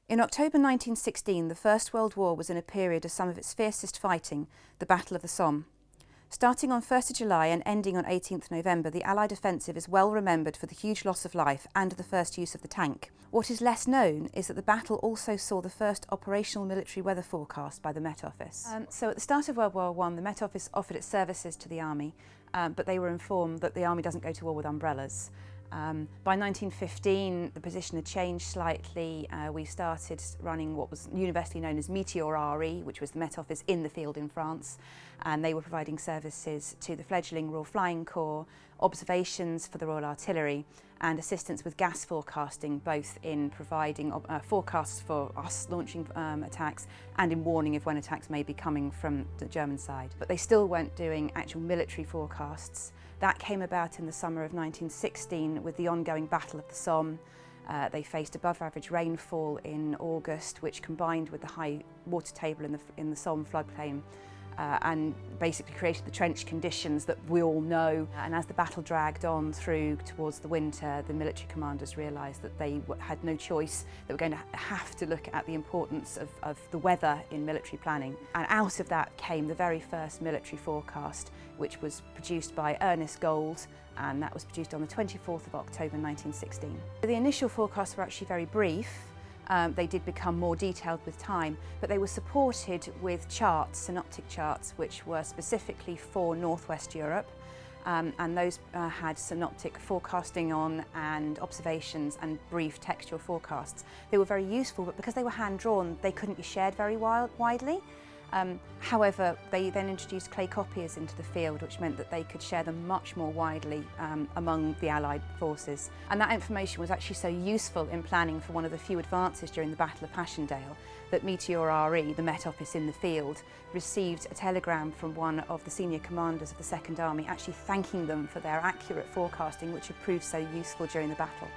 In October 1916, the First World War was in a period of some of its fiercest fighting, the Battle of the Somme. Starting on 1st July and ending on 18th November, the Allied offensive is well remembered for the huge loss of life and the first use of the tank. What is less known is that the battle also saw the first operational military weather forecast by the Met Office. So at the start of World War I, the Met Office offered its services to the Army, but they were informed that the Army doesn't go to war with umbrellas. By 1915, the position had changed slightly. We started running what was universally known as Meteor RE, which was the Met Office in the field in France, and they were providing services to the fledgling Royal Flying Corps, observations for the Royal Artillery, and assistance with gas forecasting, both in providing forecasts for us launching attacks and in warning of when attacks may be coming from the German side. But they still weren't doing actual military forecasts. That came about in the summer of 1916 with the ongoing Battle of the Somme. They faced above average rainfall in August, which combined with the high water table in the Somme floodplain and basically created the trench conditions that we all know. And as the battle dragged on through towards the winter, the military commanders realised that they had no choice. They were going to have to look at the importance of the weather in military planning. And out of that came the very first military forecast, which was produced by Ernest Gold, and that was produced on the 24th of October 1916. The initial forecasts were actually very brief. They did become more detailed with time, but they were supported with charts, synoptic charts, which were specifically for Northwest Europe, and those had synoptic forecasting on and observations and brief textual forecasts. They were very useful, but because they were hand-drawn, they couldn't be shared very widely. However, they then introduced clay copiers into the field, which meant that they could share them much more widely among the Allied forces. And that information was actually so useful in planning for one of the few advances during the Battle of Passchendaele that Meteor RE, the Met Office in the field, received a telegram from one of the senior commanders of the Second Army actually thanking them for their accurate forecasting, which had proved so useful during the battle.